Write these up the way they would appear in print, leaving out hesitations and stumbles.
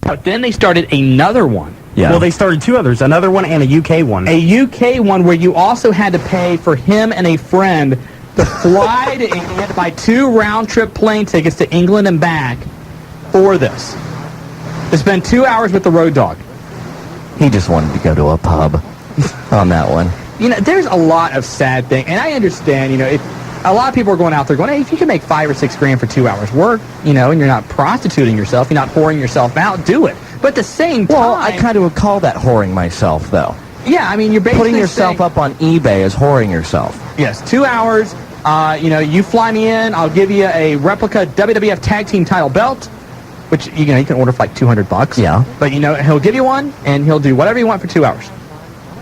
But then they started another one. Yeah. Well, they started two others, another one and a UK one. A UK one where you also had to pay for him and a friend to fly to England, buy 2 round-trip plane tickets to England and back for this. To spend 2 hours with the Road Dogg. He just wanted to go to a pub on that one. You know, there's a lot of sad things, and I understand, you know, if a lot of people are going out there going, hey, if you can make $5 or $6 grand for 2 hours work, you know, and you're not prostituting yourself, you're not whoring yourself out, do it. But at the same time... Well, I kind of would call that whoring myself, though. Yeah, I mean, you're basically putting yourself up on eBay is whoring yourself. Yes, 2 hours, you know, you fly me in, I'll give you a replica WWF Tag Team title belt, which, you know, you can order for like $200. Yeah. But, you know, he'll give you one, and he'll do whatever you want for 2 hours.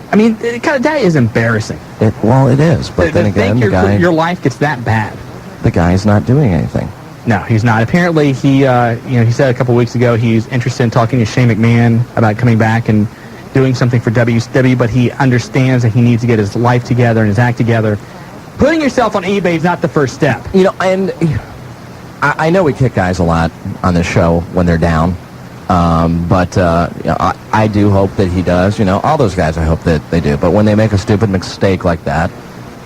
I mean, that is embarrassing. Well, it is, but then again, your life gets that bad. The guy's not doing anything. No, he's not. Apparently, he said a couple weeks ago he's interested in talking to Shane McMahon about coming back and doing something for WCW, but he understands that he needs to get his life together and his act together. Putting yourself on eBay is not the first step. You know, and I know we kick guys a lot on this show when they're down, but you know, I do hope that he does. You know, all those guys, I hope that they do. But when they make a stupid mistake like that,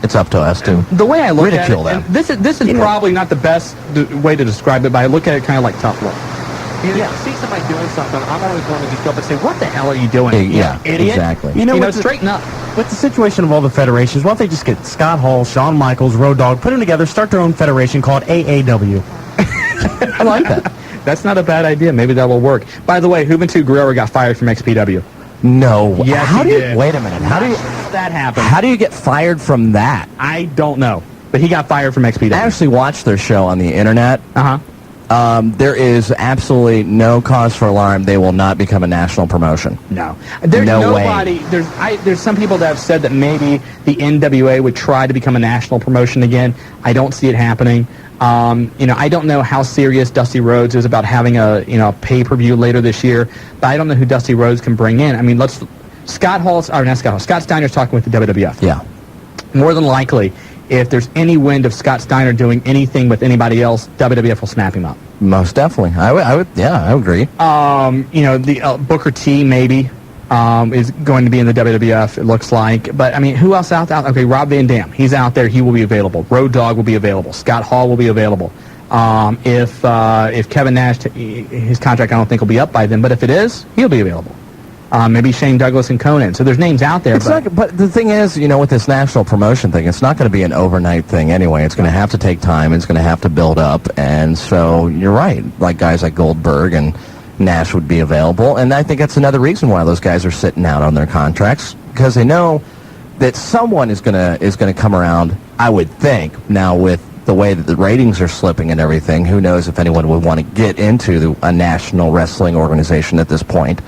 it's up to us to the way I look ridicule at it, them. This is probably not the best way to describe it, but I look at it kind of like tough love. You see somebody doing something, I'm always going to just go up and say, what the hell are you doing? Yeah, idiot. exactly. You know, straighten up. With the situation of all the federations, why don't they just get Scott Hall, Shawn Michaels, Road Dogg, put them together, start their own federation called AAW. I like that. That's not a bad idea. Maybe that will work. By the way, Juventud Guerrero got fired from XPW. No. Yes, how he do you, did. Wait a minute. How do you, that happen? How do you get fired from that? I don't know. But he got fired from XPW. I actually watched their show on the internet. There is absolutely no cause for alarm. They will not become a national promotion. No. There's no nobody. Way. There's some people that have said that maybe the NWA would try to become a national promotion again. I don't see it happening. You know, I don't know how serious Dusty Rhodes is about having a pay-per-view later this year, but I don't know who Dusty Rhodes can bring in. I mean, Scott Steiner's talking with the WWF. Yeah. More than likely, if there's any wind of Scott Steiner doing anything with anybody else, WWF will snap him up. Most definitely. I would agree. You know, the Booker T maybe is going to be in the WWF, it looks like. But, I mean, who else out there? Okay, Rob Van Dam. He's out there. He will be available. Road Dogg will be available. Scott Hall will be available. If Kevin Nash, his contract I don't think will be up by then, but if it is, he'll be available. Maybe Shane Douglas and Conan. So there's names out there. But the thing is, you know, with this national promotion thing, it's not going to be an overnight thing anyway. It's going to have to take time. It's going to have to build up. And so you're right. Like guys like Goldberg and Nash would be available. And I think that's another reason why those guys are sitting out on their contracts, because they know that someone is going to come around, I would think. Now with the way that the ratings are slipping and everything, who knows if anyone would want to get into a national wrestling organization at this point.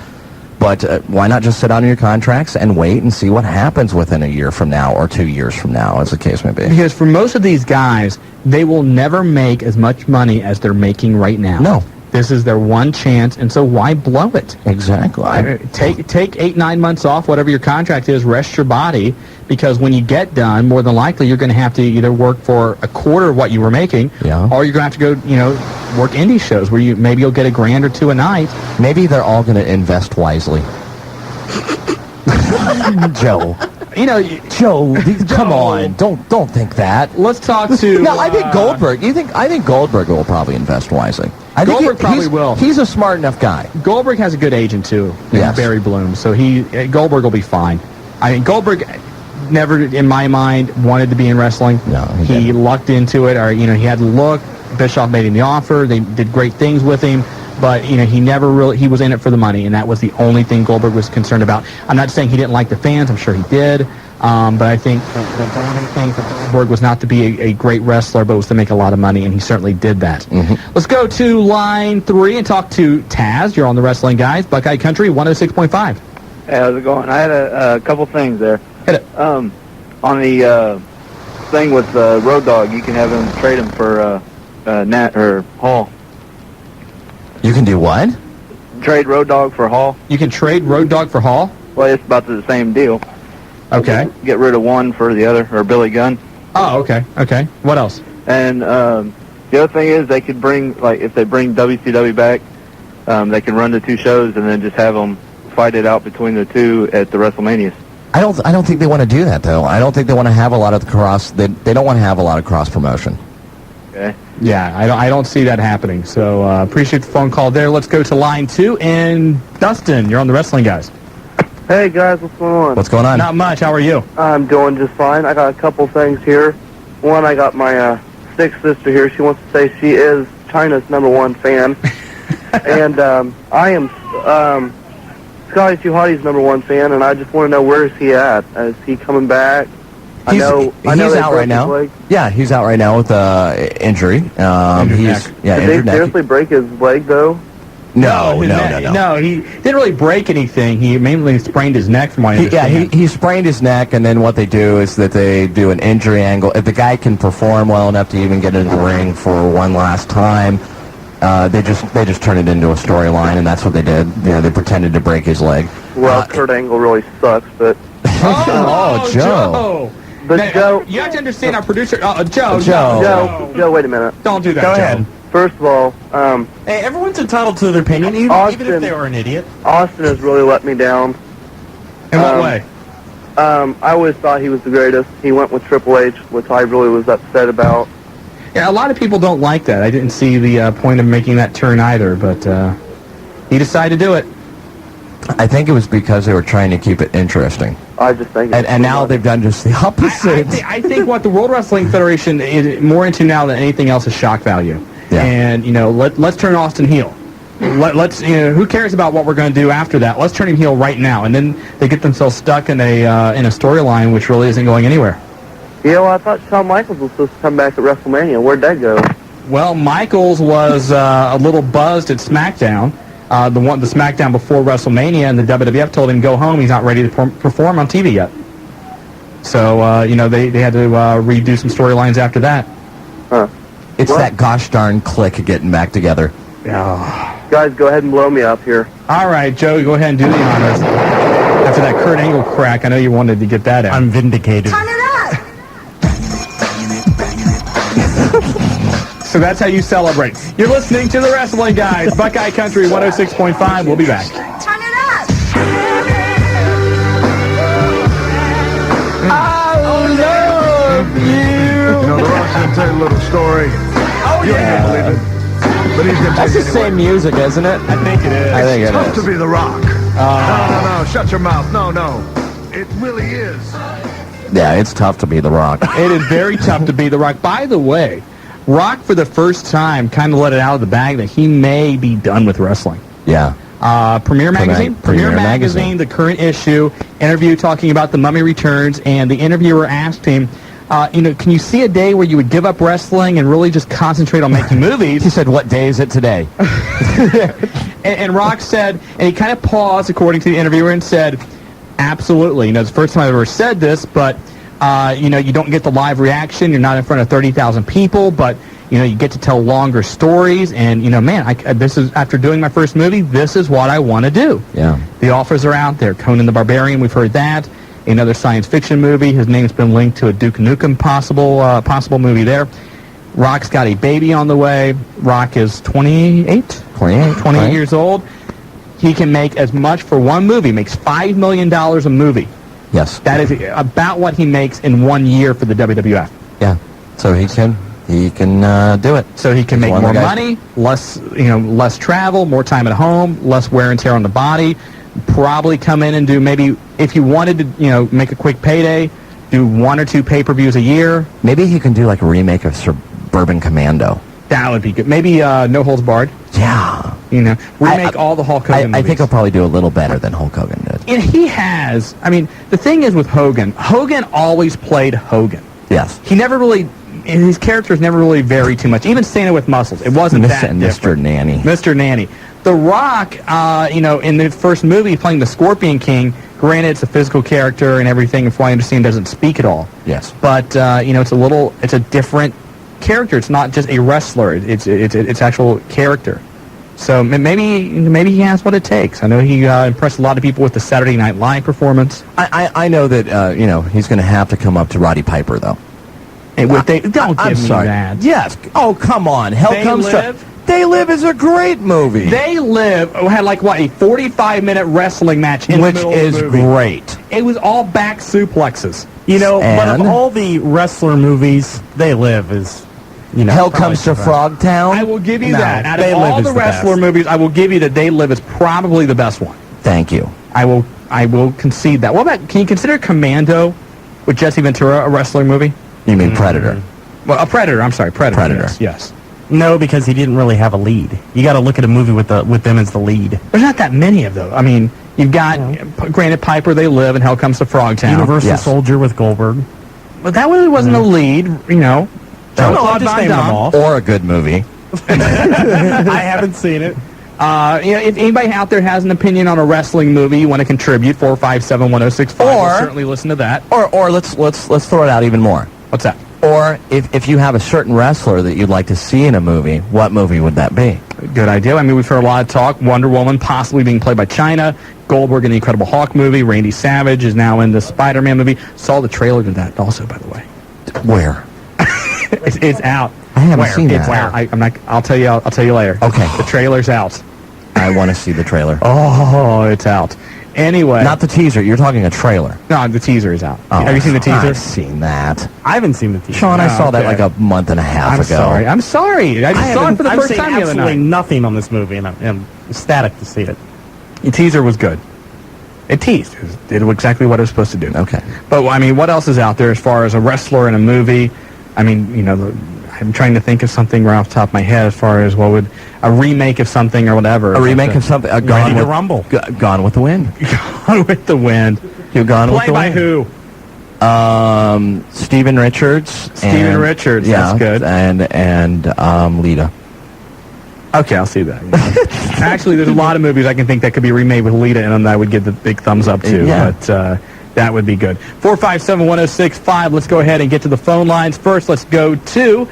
But why not just sit on your contracts and wait and see what happens within a year from now or 2 years from now, as the case may be? Because for most of these guys, they will never make as much money as they're making right now. No. This is their one chance, and so why blow it? Exactly. Take 8-9 months off, whatever your contract is, rest your body, because when you get done, more than likely you're going to have to either work for a quarter of what you were making, or you're going to have to go, work indie shows where maybe you'll get $1,000 or $2,000 a night. Maybe they're all going to invest wisely. Joe. Joe, come on. Don't think that. Let's talk to... No, I think Goldberg. I think Goldberg will probably invest wisely. Goldberg probably will. He's a smart enough guy. Goldberg has a good agent, too. Yes. Barry Bloom. So Goldberg will be fine. I mean, Goldberg never, in my mind, wanted to be in wrestling. No, he lucked into it, or, he had to look. Bischoff made him the offer. They did great things with him. But, he never really, he was in it for the money, and that was the only thing Goldberg was concerned about. I'm not saying he didn't like the fans. I'm sure he did. But I think the only thing for Goldberg was not to be a great wrestler, but was to make a lot of money, and he certainly did that. Mm-hmm. Let's go to line 3 and talk to Taz. You're on the Wrestling Guys, Buckeye Country, 106.5. Hey, how's it going? I had a couple things there. Hit it. On the thing with Road Dogg, you can have him trade him for Nat or Hall. You can do what? Trade Road Dogg for Hall. You can trade Road Dogg for Hall? Well, it's about the same deal. Okay. Get rid of one for the other, or Billy Gunn. Oh, okay. Okay. What else? And the other thing is they could bring, if they bring WCW back, they can run the two shows and then just have them fight it out between the two at the WrestleManias. I don't think they want to do that, though. I don't think they want to have a lot of cross. They don't want to have a lot of cross promotion. Okay. Yeah, I don't see that happening. So appreciate the phone call there. Let's go to line 2. And Dustin, you're on the Wrestling Guys. Hey guys, what's going on? What's going on? Not much. How are you? I'm doing just fine. I got a couple things here. One, I got my stick sister here. She wants to say she is China's #1 fan. And I am Scotty Too Hotty's #1 fan, and I just want to know, where is he at? Is he coming back? I know he's they out broke right now. his leg. Yeah, he's out right now with injury. Injured He's neck. Did they injured neck. seriously break his leg though? No. No, he didn't really break anything. He mainly sprained his neck, from what I understand. He sprained his neck, and then what they do is that they do an injury angle. If the guy can perform well enough to even get into the ring for one last time, they just turn it into a storyline, and that's what they did. You know, they pretended to break his leg. Well, Kurt Angle really sucks, but Joe. but Now, Joe, you have to understand our producer, Joe. Joe, wait a minute. Don't do that, Go Joe. ahead. First of all, Hey, everyone's entitled to their opinion, even if they are an idiot. Austin has really let me down. In what way? I always thought he was the greatest. He went with Triple H, which I really was upset about. Yeah, a lot of people don't like that. I didn't see the point of making that turn either, but he decided to do it. I think it was because they were trying to keep it interesting. I just think And now they've done just the opposite. I think what the World Wrestling Federation is more into now than anything else is shock value. Yeah. And, let's turn Austin heel. Let's who cares about what we're going to do after that? Let's turn him heel right now. And then they get themselves stuck in a storyline which really isn't going anywhere. Yeah, well, I thought Shawn Michaels was supposed to come back at WrestleMania. Where'd that go? Well, Michaels was a little buzzed at SmackDown. The SmackDown before WrestleMania, and the WWF told him go home. He's not ready to perform on TV yet. So they had to redo some storylines after that. Huh. It's that gosh darn clique getting back together. Yeah. Guys, go ahead and blow me up here. All right, Joe, go ahead and do the honors. After that Kurt Angle crack, I know you wanted to get that out. I'm vindicated. Turn it up! So that's how you celebrate. You're listening to the Wrestling Guys, Buckeye Country 106.5. We'll be back. Turn it up! I love you. The Rock's going to tell you a little story. Oh, You ain't going to believe it. But he's going to tell That's you the anyway. same music, isn't it? I think it is. I think it Tough is. to be The Rock. No. Shut your mouth. No. It really is. Yeah, it's tough to be The Rock. It is very tough to be The Rock. By the way, Rock, for the first time, kind of let it out of the bag that he may be done with wrestling. Yeah. Premier Magazine, the current issue, interview talking about The Mummy Returns, and the interviewer asked him, can you see a day where you would give up wrestling and really just concentrate on making movies? He said, what day is it today? and Rock said, and he kind of paused, according to the interviewer, and said, absolutely. It's the first time I've ever said this, but, you don't get the live reaction. You're not in front of 30,000 people, but, you get to tell longer stories. And, this is, after doing my first movie, this is what I want to do. Yeah. The offers are out there. Conan the Barbarian, we've heard that. Another science fiction movie. His name's been linked to a Duke Nukem possible movie there. Rock's got a baby on the way. Rock is 28 years old. He can make as much for one movie. Makes $5 million a movie. Yes. That is about what he makes in 1 year for the WWF. Yeah. So he can do it. So he can make more money, less travel, more time at home, less wear and tear on the body. Probably come in and do, maybe if he wanted to, make a quick payday, do 1 or 2 pay-per-views a year. Maybe he can do like a remake of Suburban Commando. That would be good. Maybe No Holds Barred. Yeah. Remake all the Hulk Hogan movies. I think he'll probably do a little better than Hulk Hogan did. And he has. The thing is with Hogan always played Hogan. Yes. He never really, his characters never really varied too much. Even Santa with Muscles, it wasn't that different. Mr. Nanny. Mr. Nanny. The Rock, in the first movie playing the Scorpion King, granted it's a physical character and everything, from what I understand, doesn't speak at all. Yes. But, it's a different character. It's not just a wrestler. It's actual character. So maybe he has what it takes. I know he impressed a lot of people with the Saturday Night Live performance. I know that, he's going to have to come up to Roddy Piper, though. And don't give me sorry. that. Yes. Oh, come on. Hell They comes live. to... They Live is a great movie. They Live had like, what, a 45-minute wrestling match in Which the middle is of the movie. great. It was all back suplexes. You know, but And? of all the wrestler movies, They Live is, you know, Hell probably Comes to the best. Frogtown. I will give you No, that. Out They of Live all is the the wrestler best. movies, I will give you that They Live is probably the best one. Thank you. I will concede that. What about, can you consider Commando with Jesse Ventura a wrestler movie? You mean Predator? Well, a Predator. I'm sorry, Predator. Predator. Yes. No, because he didn't really have a lead. You got to look at a movie with them as the lead. There's not that many of those. I mean, you've got Granite Piper, They Live, and Hell Comes to Frogtown. Universal Yes. Soldier with Goldberg. But that really wasn't a lead, you know. No, Claude I'm just Van naming them Damme. off. Or a good movie. I haven't seen it. You know, if anybody out there has an opinion on a wrestling movie, you want to contribute, 457-1065. We'll Or- certainly listen to that. Or let's throw it out even more. What's that? Or if you have a certain wrestler that you'd like to see in a movie, what movie would that be? Good idea. I mean, we've heard a lot of talk. Wonder Woman possibly being played by China. Goldberg in the Incredible Hulk movie. Randy Savage is now in the Spider-Man movie. Saw the trailer to that also, by the way. Where? It's out. I haven't Where? seen It's that. out. I'm not. I'll tell you. I'll tell you later. Okay. The trailer's out. I want to see the trailer. Oh, it's out. Anyway. Not the teaser. You're talking a trailer. No, the teaser is out. Oh, Have you seen the teaser? I've seen that. I haven't seen the TV. Sean, I saw that okay. like a month and a half I'm ago. sorry. I'm sorry. I just saw it for the I've first seen time the other absolutely night. nothing on this movie, and I'm ecstatic to see it. The teaser was good. It teased. It did exactly what it was supposed to do. Okay. But, I mean, what else is out there as far as a wrestler in a movie? I mean, you know, I'm trying to think of something right off the top of my head as far as what would a remake of something or whatever. A remake of something. Ready Gone to with Rumble. Gone with the Wind. Gone with the Wind. You're Gone with Play the by Wind. who? Steven Richards. Steven Richards, Yeah, that's good. And Lita. Okay, I'll see that. Actually, there's a lot of movies I can think that could be remade with Lita in them that I would give the big thumbs up to. Yeah. But that would be good. 457-1065. Let's go ahead and get to the phone lines. First, let's go to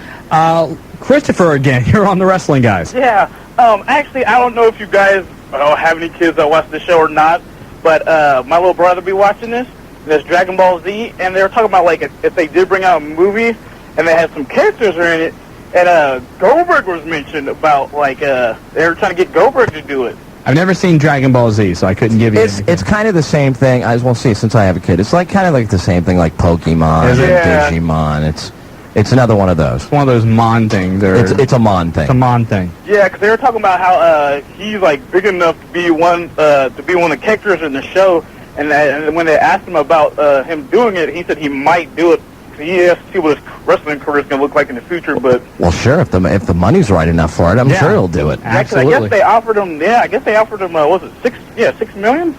Christopher again. You're on the Wrestling Guys. Yeah. Actually, I don't know if you guys have any kids that watch the show or not, but my little brother be watching this. There's Dragon Ball Z, and they were talking about like if they did bring out a movie and they had some characters in it, and Goldberg was mentioned about like they were trying to get Goldberg to do it. I've never seen Dragon Ball Z, so I couldn't give you anything. It's kind of the same thing. I will see since I have a kid. It's like kind of like the same thing like Pokemon Is and it? Yeah. Digimon. It's another one of those. one of those Mon things. It's a Mon thing. It's a Mon thing. Yeah, because they were talking about how he's like big enough to be one of the characters in the show, and when they asked him about him doing it, he said he might do it. So he has to see what his wrestling career is going to look like in the future, but Well, sure. If the money's right enough for it, I'm Yeah. sure he'll do it. Absolutely. I guess they offered him. Yeah, I guess they offered him. Was it $6 million?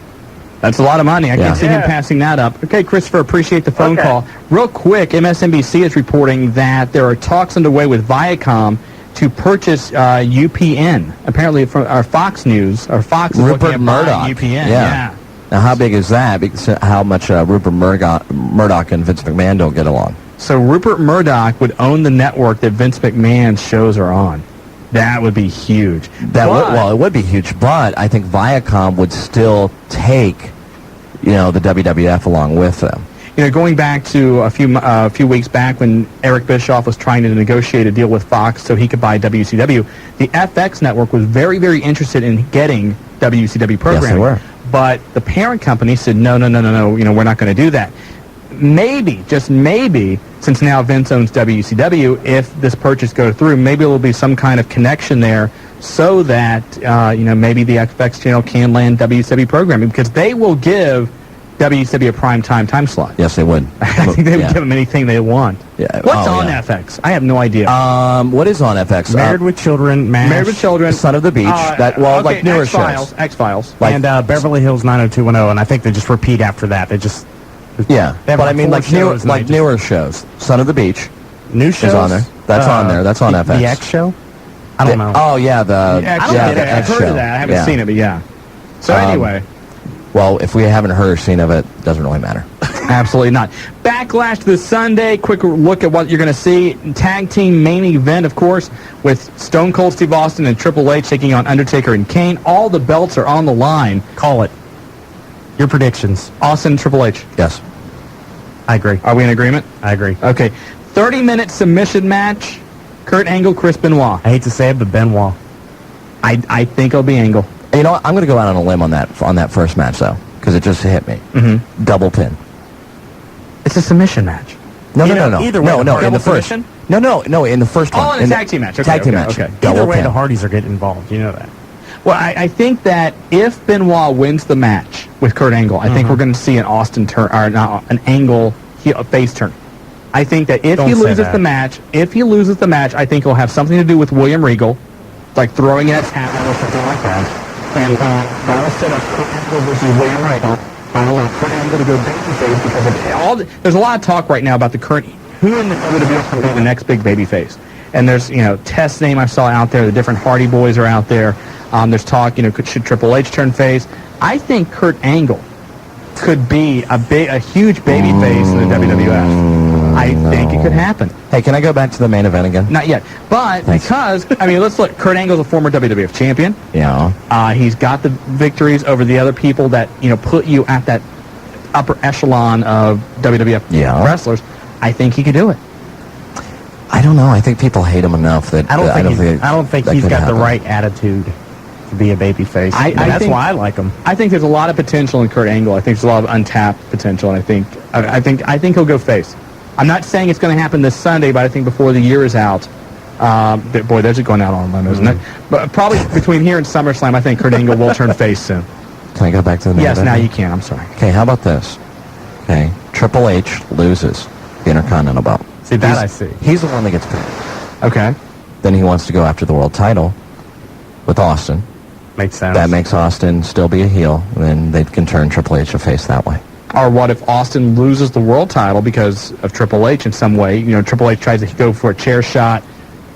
That's a lot of money. I Yeah. can see him Yeah. passing that up. Okay, Christopher, appreciate the phone Okay. call. Real quick, MSNBC is reporting that there are talks underway with Viacom to purchase UPN. Apparently, from our Fox News, or Fox is looking Rupert at Murdoch. buying UPN. Yeah. Now, how big is that? Because how much Rupert Murdoch and Vince McMahon don't get along? So Rupert Murdoch would own the network that Vince McMahon's shows are on. That would be huge. It would be huge, but I think Viacom would still take, the WWF along with them. You know, going back to a few weeks back when Eric Bischoff was trying to negotiate a deal with Fox so he could buy WCW, the FX network was very, very interested in getting WCW programming. Yes, they were. But the parent company said, no, we're not going to do that. Maybe, just maybe, since now Vince owns WCW, if this purchase goes through, maybe there will be some kind of connection there so that, maybe the FX channel can land WCW programming, because they will give WCW a prime time slot. Yes, they would. I think they would give them anything they want. Yeah. What's Oh, on yeah. FX? I have no idea. What is on FX? Married with Children, MASH, Married with Children. Son of the Beach. Like newer shows. X-Files. Like- and Beverly Hills 90210, and I think they just repeat after that. They just Yeah, They have but like I mean four like newer, shows and like they just- newer shows. Son of the Beach new shows is on there. That's on there. That's on the, FX. The X show. I don't know. Oh yeah, the X, yeah, yeah, the I've X heard show. of that. I haven't Yeah. seen it, but yeah. So anyway, Well, if we haven't heard or seen of it, doesn't really matter. absolutely not. Backlash this Sunday. Quick look at what you're going to see. Tag team main event, of course, with Stone Cold Steve Austin and Triple H taking on Undertaker and Kane. All the belts are on the line. Call it. Your predictions. Austin, Triple H. Yes. I agree. Are we in agreement? I agree. Okay. 30-minute submission match. Kurt Angle, Chris Benoit. I hate to say it, but Benoit. I think it'll be Angle. You know what? I'm going to go out on a limb on that first match, though, because it just hit me. Mm-hmm. Double pin. It's a submission match. No. Either way, no, in double the first. submission? No, in the first one. Oh, in a tag team match. Okay, tag team match. Okay. Double Either way, pin. the Hardys are getting involved. You know that. Well, I think that if Benoit wins the match with Kurt Angle, I think we're going to see an Austin turn, or not, an Angle face turn. I think that if he loses the match, I think he'll have something to do with William Regal, like throwing in a tap or something like that. And that'll set up Kurt Angle versus William Regal. Kurt Angle to go babyface because of there's a lot of talk right now about the current who in the WWE will be the next big babyface. And there's Test's name I saw out there. The different Hardy Boys are out there. There's talk should Triple H turn face? I think Kurt Angle could be a huge baby face in the WWF. I think it could happen. Hey, can I go back to the main event again? Not yet. But because, let's look. Kurt Angle's a former WWF champion. Yeah. He's got the victories over the other people that, put you at that upper echelon of WWF wrestlers. I think he could do it. I don't know. I think people hate him enough that I don't think he's got the right attitude to be a babyface. That's why I like him. I think there's a lot of potential in Kurt Angle. I think there's a lot of untapped potential, and I think he'll go face. I'm not saying it's going to happen this Sunday, but I think before the year is out, boy, there's it going out on a limb, isn't it? But probably between here and SummerSlam, I think Kurt Angle will turn face soon. Can I go back to the main event? Yes, now you can. I'm sorry. Okay, how about this? Okay, Triple H loses the Intercontinental belt. See, that I see. He's the one that gets pinned. Okay. Then he wants to go after the world title with Austin. Makes sense. That makes Austin still be a heel, and then they can turn Triple H a face that way. Or what if Austin loses the world title because of Triple H in some way? Triple H tries to go for a chair shot,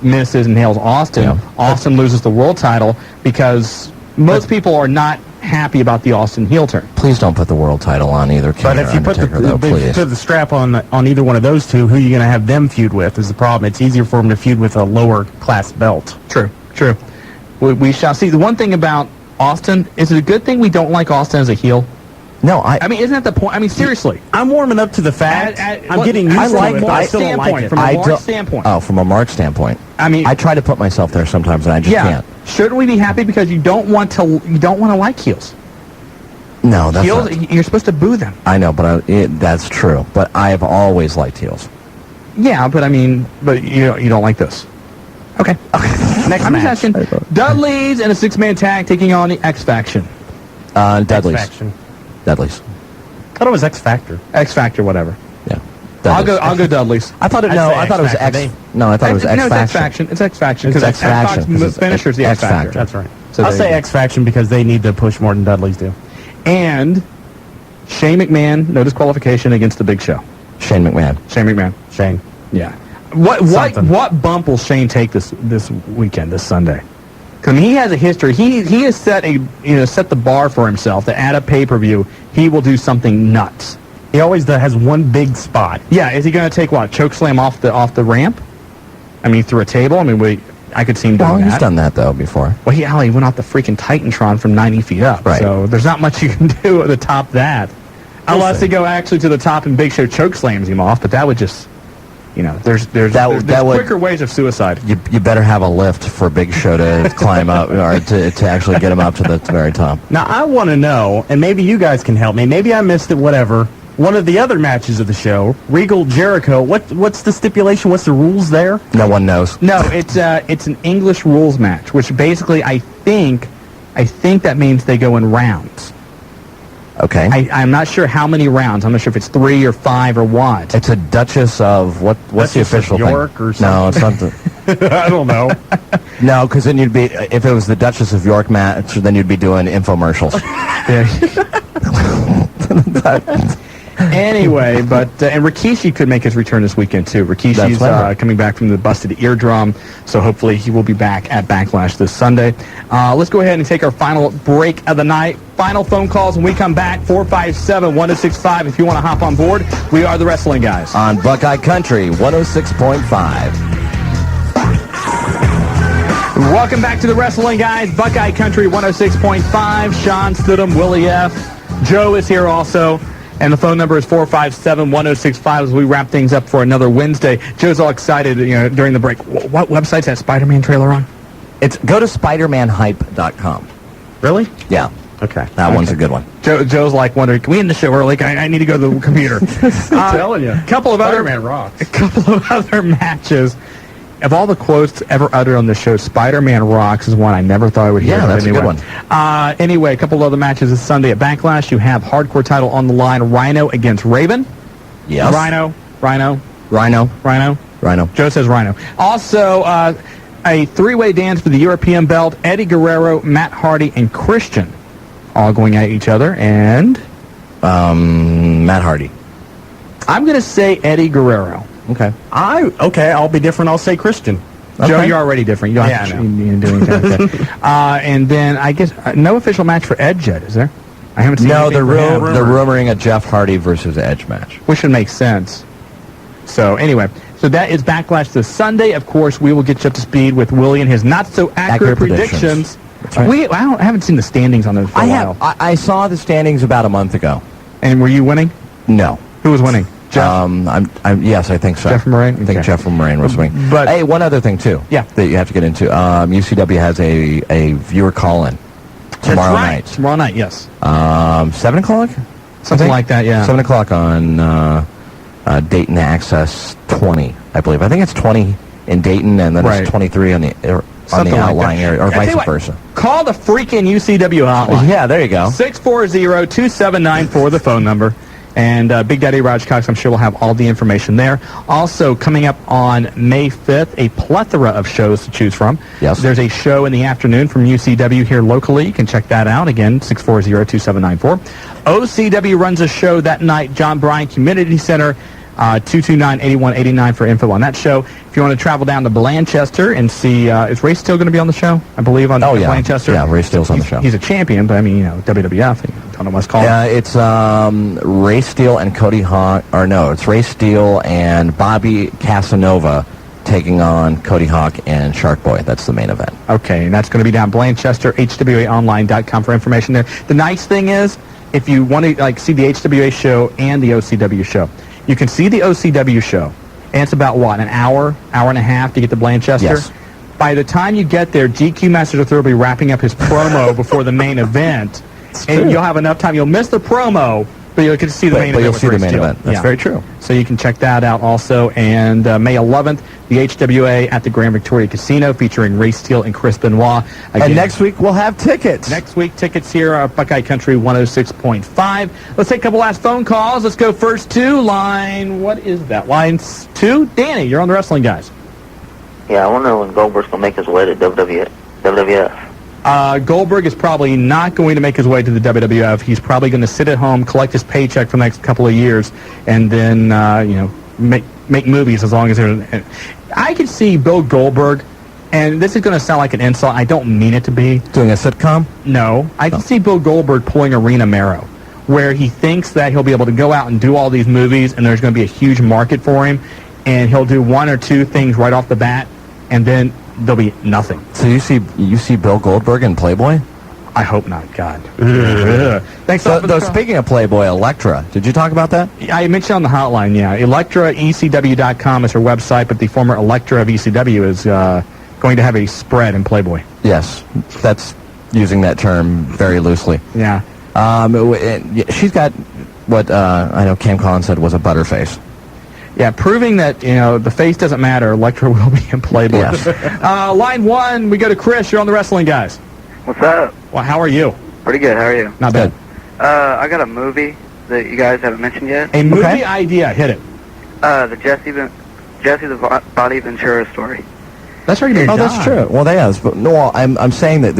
misses, and nails Austin. Yeah. Austin loses the world title because most people are not happy about the Austin heel turn. Please don't put the world title on either Kane But if you put the strap on either one of those two, who are you going to have them feud with is the problem. It's easier for them to feud with a lower class belt. True. We shall see. The one thing about Austin, is it a good thing we don't like Austin as a heel? No, isn't that the point? Seriously. I'm warming up to the fact. I'm getting used to it, but I still don't like it. From a Mark standpoint. Oh, from a Mark standpoint. I try to put myself there sometimes, and I just can't. Shouldn't we be happy because you don't want to like heels? No, that's heels. Not. You're supposed to boo them. I know, but that's true. But I've always liked heels. Yeah, but you don't like this. Okay. Next match. Just asking. Dudley's in a 6-man tag taking on the X Faction. Dudley's. X-Faction. Dudley's. I thought it was X Factor. X Factor, whatever. Yeah. I'll go Dudley's. I thought it was X. No, I thought it was X Faction. It's X Faction because X Faction finishers the X Factor. That's right. So I'll say X Faction because they need to push more than Dudley's do. And Shane McMahon, no disqualification against the Big Show. Shane McMahon. Shane. Yeah. What bump will Shane take this weekend, this Sunday? Because he has a history. He has set the bar for himself that at a pay-per-view he will do something nuts. He always has one big spot. Yeah. Is he going to take what? Choke slam off the ramp? Through a table. I could see him doing that. Well, he's done that though before. Well, he went off the freaking Titantron from 90 feet up. Right. So there's not much you can do to top that, unless they go actually to the top and Big Show choke slams him off. But that would just. There's quicker ways of suicide. You better have a lift for Big Show to climb up, or to actually get him up to the very top. Now, I want to know, and maybe you guys can help me. Maybe I missed it, whatever. One of the other matches of the show, Regal Jericho, what's the stipulation? What's the rules there? No one knows. No, it's an English rules match, which basically I think that means they go in rounds. Okay. I'm not sure how many rounds. I'm not sure if it's 3 or 5 or what. It's a Duchess of what's Duchess the official of York thing? Or something? No, it's not. I don't know. No, because then if it was the Duchess of York match, then you'd be doing infomercials. Anyway, and Rikishi could make his return this weekend too. Rikishi's coming back from the busted eardrum, so hopefully he will be back at Backlash this Sunday. Let's go ahead and take our final break of the night. Final phone calls when we come back, 457-1065 if you want to hop on board. We are the Wrestling Guys. On Buckeye Country, 106.5. Welcome back to the Wrestling Guys, Buckeye Country 106.5. Shawn Stidham, Willie F. Joe is here also. And the phone number is 457-1065 as we wrap things up for another Wednesday. Joe's all excited, during the break. What website's that Spider-Man trailer on? Go to SpidermanHype.com. Really? Yeah, Okay. that one's a good one. Joe's like wondering, can we end the show early? I need to go to the computer. I'm telling you. Couple of other Spider-Man rocks. A couple of other matches. Of all the quotes ever uttered on the show, Spider-Man rocks is one I never thought I would hear. Yeah, that's anyway. a good one. Anyway, a couple of other matches this Sunday at Backlash. You have hardcore title on the line, Rhino against Raven. Yes. Rhino. Joe says Rhino. Also, a three-way dance for the European belt, Eddie Guerrero, Matt Hardy, and Christian all going at each other. And Matt Hardy. I'm going to say Eddie Guerrero. Okay. I'll be different. I'll say Christian. Joe, you're already different. You don't have to do anything like that. And then I guess no official match for Edge yet, is there? I haven't seen. No, anything they're for him. they're rumoring a Jeff Hardy versus Edge match. Which would make sense. So anyway, so that is Backlash this Sunday. Of course, we will get you up to speed with Willie and his not so accurate predictions. That's right. I haven't seen the standings on those for a while. I saw the standings about a month ago. And were you winning? No. Who was winning? Jeff? Yes, I think so. Jeff Moraine? I think Okay. Jeff Moraine was winning. But hey, one other thing too. Yeah. That you have to get into. UCW has a viewer call-in tomorrow night. Tomorrow night, yes. 7 o'clock. Something like that, yeah. 7 o'clock on Dayton Access 20, I believe. I think it's 20 in Dayton, and then it's 23 on the Something like outlying that. area, or I tell vice you what, versa. Call the freaking UCW hotline. Yeah, there you go. 640-2794, the phone number. And Big Daddy Raj Cox, I'm sure, will have all the information there. Also, coming up on May 5th, a plethora of shows to choose from. Yes. There's a show in the afternoon from UCW here locally. You can check that out. Again, 640-2794. OCW runs a show that night, John Bryan Community Center, 229-8189 for info on that show. If you want to travel down to Blanchester and see, is Ray Steele going to be on the show? I believe on Blanchester. Yeah, Ray Steele's on the show. He's a champion, but I mean, WWF. I don't know what's called. Yeah, it's Ray Steele and Cody Hawk, or no, it's Ray Steele and Bobby Casanova taking on Cody Hawk and Shark Boy. That's the main event. Okay, and that's going to be down Blanchester, hwaonline.com for information there. The nice thing is, if you want to see the HWA show and the OCW show, you can see the OCW show, and it's about, an hour and a half to get to Blanchester? Yes. By the time you get there, GQ Master will be wrapping up his promo before the main event, and you'll have enough time. You'll miss the promo, but you'll get to see the main event. But you'll with see Ray the main Steele. event. That's very true. So you can check that out also. And May 11th, the HWA at the Grand Victoria Casino featuring Ray Steele and Chris Benoit. Again, And next week we'll have tickets. Next week, tickets here at Buckeye Country 106.5. Let's take a couple last phone calls. Let's go first to line, what is that? Line 2? Danny, you're on the Wrestling Guys. Yeah, I wonder when Goldberg's going to make his way to WWF. Goldberg is probably not going to make his way to the WWF. He's probably going to sit at home, collect his paycheck for the next couple of years, and then, make movies as long as they're... I could see Bill Goldberg, and this is going to sound like an insult. I don't mean it to be. Doing a sitcom? No. I can see Bill Goldberg pulling a Rena Marrow, where he thinks that he'll be able to go out and do all these movies, and there's going to be a huge market for him, and he'll do one or two things right off the bat, and then there'll be nothing. So you see Bill Goldberg in Playboy? I hope not, God. Thanks a lot for the call. Speaking of Playboy, Elektra, did you talk about that? I mentioned on the hotline, yeah. Elektra, ECW.com is her website, but the former Elektra of ECW is going to have a spread in Playboy. Yes, that's using that term very loosely. Yeah. She's got what I know Cam Collins said was a butterface. Yeah, proving that, the face doesn't matter, Elektra will be in Playboy. Yes. Line 1, we go to Chris. You're on the Wrestling Guys. What's up? Well, how are you? Pretty good. How are you? Not bad. I got a movie that you guys haven't mentioned yet. A movie idea. Hit it. The Jesse the Body Ventura story. That's already been done. That's true. Well, they have. But no, I'm saying that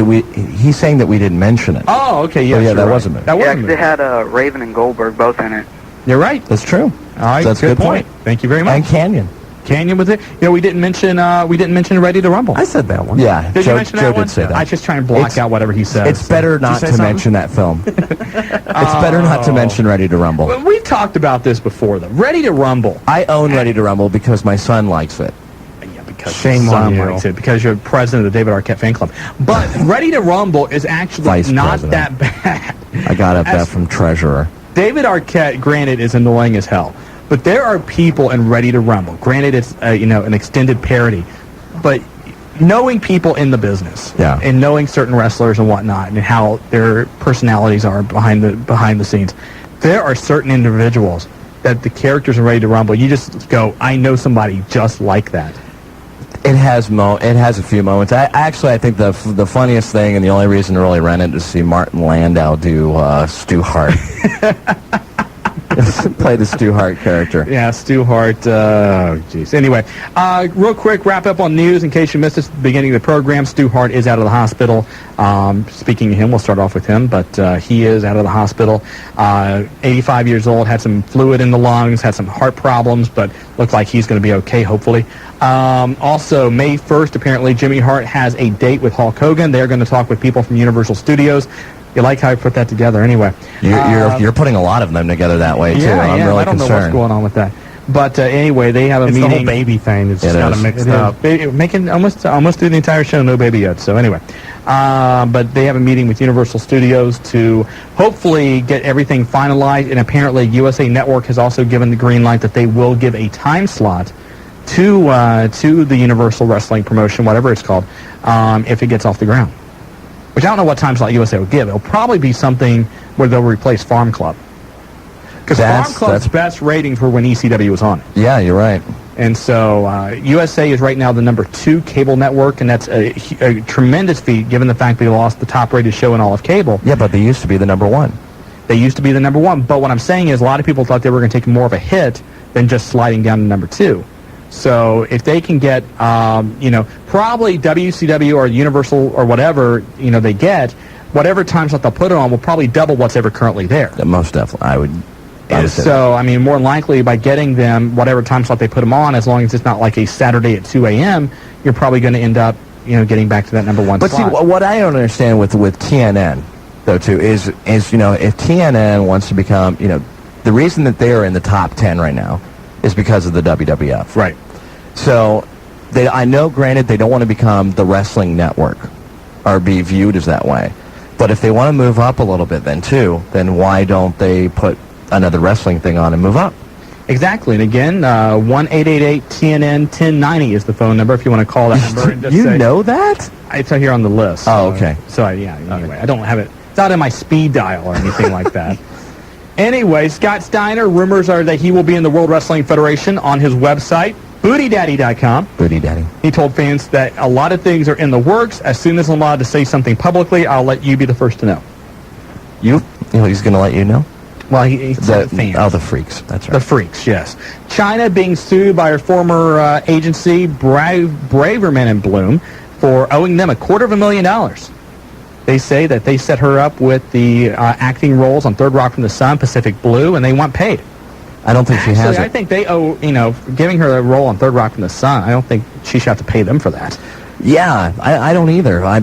he's saying that we didn't mention it. Oh, okay. Yes, yeah, that right. wasn't it. That Yeah, wasn't 'cause it had Raven and Goldberg both in it. You're right. That's true. All right. That's a good point. Thank you very much. And Canyon. Canyon was it? We didn't mention Ready to Rumble. I said that one. Yeah, Did Joe, you mention that Joe one? did say that. I just try and block out whatever he says. It's better not to mention that film. It's better not to mention Ready to Rumble. Well, we've talked about this before, though. Ready to Rumble. I own Ready to Rumble because my son likes it. Yeah, because Shame your son on you. likes it, because you're president of the David Arquette fan club. But Ready to Rumble is actually Vice not president. that bad. I got that from Treasurer. David Arquette, granted, is annoying as hell. But there are people in Ready to Rumble. Granted, it's an extended parody, but knowing people in the business, Yeah. and knowing certain wrestlers and whatnot, and how their personalities are behind the scenes, there are certain individuals that the characters are ready to rumble. You just go, I know somebody just like that. It has a few moments. I think the funniest thing, and the only reason to really rent it, is to see Martin Landau do Stu Hart. Play the Stu Hart character. Yeah, Stu Hart. Jeez. Anyway, real quick wrap up on news in case you missed this at the beginning of the program. Stu Hart is out of the hospital. Speaking of him, we'll start off with him, but he is out of the hospital. 85 years old, had some fluid in the lungs, had some heart problems, but looked like he's going to be okay, hopefully. Also, May 1st, apparently, Jimmy Hart has a date with Hulk Hogan. They're going to talk with people from Universal Studios. You like how I put that together anyway. You're putting a lot of them together that way, too. Yeah, I'm really I don't know what's going on with that. But anyway, they have a meeting. It's the whole baby thing. It's just kind of mixed up. Making almost through the entire show, no baby yet. So anyway, but they have a meeting with Universal Studios to hopefully get everything finalized. And apparently, USA Network has also given the green light that they will give a time slot to the Universal Wrestling promotion, whatever it's called, if it gets off the ground. Which I don't know what time slot USA will give. It'll probably be something where they'll replace Farm Club. Because Farm Club's best ratings were when ECW was on it. Yeah, you're right. And so USA is right now the number 2 cable network, and that's a tremendous feat given the fact they lost the top-rated show in all of cable. Yeah, but they used to be the number 1. They used to be the number 1. But what I'm saying is a lot of people thought they were going to take more of a hit than just sliding down to number 2. So if they can get, probably WCW or Universal or whatever, they get, whatever time slot they'll put it on will probably double what's ever currently there. Most definitely, I would. And so, I mean, more likely by getting them whatever time slot they put them on, as long as it's not like a Saturday at 2 a.m., you're probably going to end up, getting back to that number 1 slot. But see, what I don't understand with TNN, though, too, is if TNN wants to become, the reason that they are in the top 10 right now is because of the WWF. Right. So, I know, granted, they don't want to become the wrestling network or be viewed as that way. But if they want to move up a little bit then, too, then why don't they put another wrestling thing on and move up? Exactly. And again, 1-888-TNN-1090 is the phone number if you want to call that number. And just know that? It's here on the list. Oh, okay. Anyway, I don't have it. It's not in my speed dial or anything like that. Anyway, Scott Steiner, rumors are that he will be in the World Wrestling Federation on his website, BootyDaddy.com. Booty Daddy. He told fans that a lot of things are in the works. As soon as I'm allowed to say something publicly, I'll let you be the first to know. He's going to let you know? Well, he said the fans. Oh, the freaks. That's right. The freaks, yes. China being sued by her former agency, Braverman and Bloom, for owing them $250,000. They say that they set her up with the acting roles on Third Rock from the Sun, Pacific Blue, and they want paid. I don't think she has it. I think they owe, giving her a role on Third Rock from the Sun, I don't think she should have to pay them for that. Yeah, I don't either. I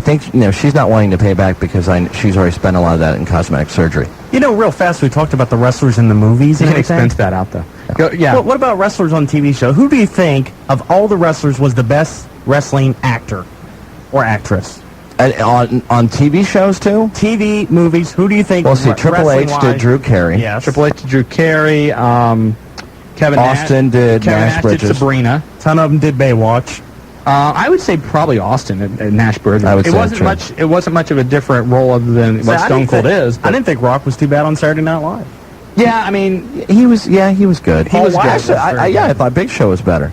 think, she's not wanting to pay back because she's already spent a lot of that in cosmetic surgery. Real fast, we talked about the wrestlers in the movies. You can expense that out, though. Yeah. Well, what about wrestlers on TV show? Who do you think, of all the wrestlers, was the best wrestling actor or actress? On TV shows, too? TV, movies, who do you think? Well, see, Triple H did Drew Carey. Yes. Triple H did Drew Carey. Kevin Austin did Nash Bridges. Did Sabrina. Ton of them did Baywatch. I would say probably Austin and Nash Bridges. It wasn't much of a different role other than what Stone Cold is. I didn't think Rock was too bad on Saturday Night Live. Yeah, I mean, he was good. He was good. I thought Big Show was better.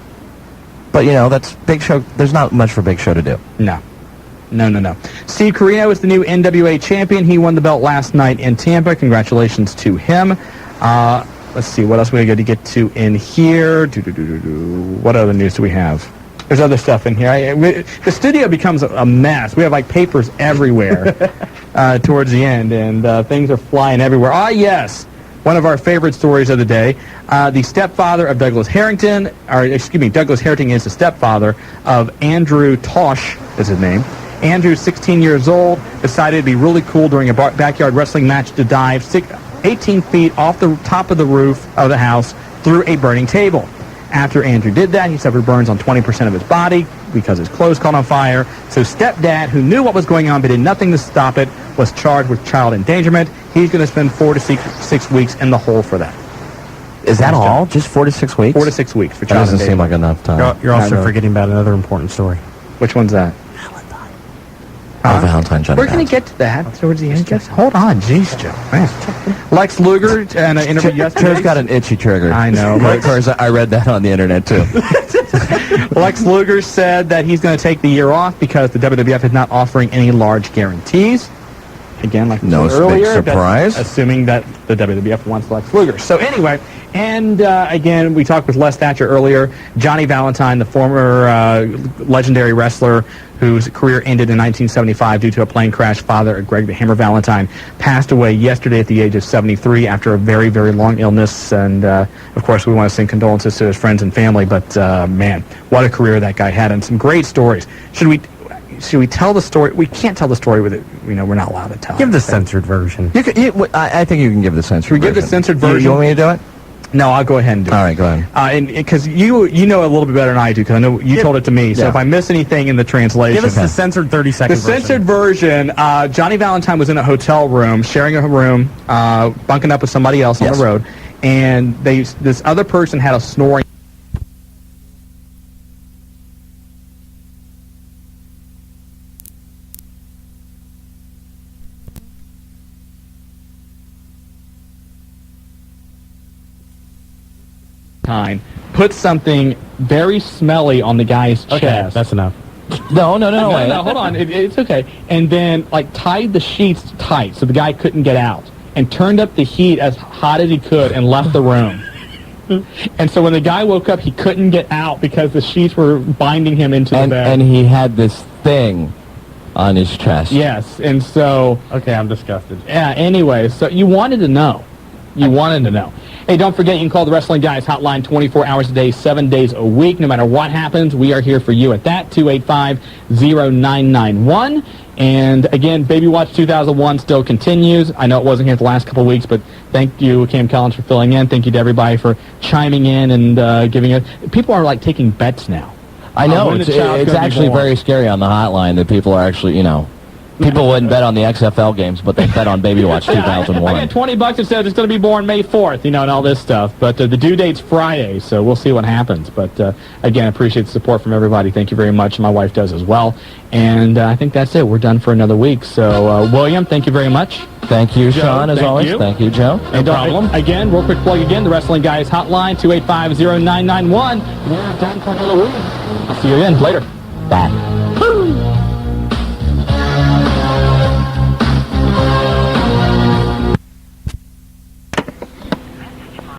But that's Big Show. There's not much for Big Show to do. No. Steve Corino is the new NWA champion. He won the belt last night in Tampa. Congratulations to him. Let's see, what else we got to get to in here? What other news do we have? There's other stuff in here. The studio becomes a mess. We have, papers everywhere towards the end, and things are flying everywhere. Yes, one of our favorite stories of the day. The stepfather of Douglas Harrington, Douglas Harrington is the stepfather of Andrew Tosh, is his name. Andrew, 16 years old, decided it'd be really cool during a backyard wrestling match to dive 18 feet off the top of the roof of the house through a burning table. After Andrew did that, he suffered burns on 20% of his body because his clothes caught on fire. So stepdad, who knew what was going on but did nothing to stop it, was charged with child endangerment. He's going to spend 4 to 6 weeks in the hole for that. Is that all? Just 4 to 6 weeks? 4 to 6 weeks for That Shawn doesn't and seem Dayton. like enough time. You're also I know. forgetting about another important story. Which one's that? Oh, Valentine, Johnny We're going to get to that towards the end. Just hold on. Jeez, Joe. Man. Lex Luger in an interview yesterday. Joe's got an itchy trigger. I know. Of course, I read that on the internet, too. Lex Luger said that he's going to take the year off because the WWF is not offering any large guarantees. Again, like we No said earlier, big surprise. that's assuming that the WWF wants Lex Luger. So anyway, and again, we talked with Les Thatcher earlier. Johnny Valentine, the former legendary wrestler whose career ended in 1975 due to a plane crash, father of Greg the Hammer Valentine, passed away yesterday at the age of 73 after a very, very long illness. And, of course, we want to send condolences to his friends and family. But, man, what a career that guy had and some great stories. Should we tell the story? We can't tell the story with it. You know, we're not allowed to tell. Give the censored version. I think you can give the censored Should we version. give the censored version? You want me to do it? No, I'll go ahead and do it. All right, go ahead. And because you know a little bit better than I do, because I know you told it to me. So Yeah. if I miss anything in the translation, Give us the censored 30-second the censored version. Johnny Valentine was in a hotel room, sharing a room, bunking up with somebody else on Yes. the road, and this other person had a snoring. Put something very smelly on the guy's Okay, chest. that's enough. No, wait. No, hold on. It's okay. And then, tied the sheets tight so the guy couldn't get out. And turned up the heat as hot as he could and left the room. And so when the guy woke up, he couldn't get out because the sheets were binding him into the bed. And he had this thing on his chest. Yes. And so, Okay, I'm disgusted. yeah, anyway, so you wanted to know. You wanted to know. Hey, don't forget, you can call the Wrestling Guys hotline 24 hours a day, 7 days a week. No matter what happens, we are here for you at that, 285-0991. And, again, Baby Watch 2001 still continues. I know it wasn't here the last couple of weeks, but thank you, Cam Collins, for filling in. Thank you to everybody for chiming in and giving it. People are, taking bets now. I know. When the It's child's gonna be actually born. very scary on the hotline that people are actually, people wouldn't bet on the XFL games, but they bet on Baby Watch I 2001. got $20 and said it's going to be born May 4th, and all this stuff. But the due date's Friday, so we'll see what happens. But, again, I appreciate the support from everybody. Thank you very much. My wife does as well. And I think that's it. We're done for another week. So, William, thank you very much. Thank you, Joe, Shawn, as thank always. you. Thank you, Joe. No problem. Again, real quick plug again, the Wrestling Guys hotline, 285-0991. We're done for another week. I'll see you again later. Bye.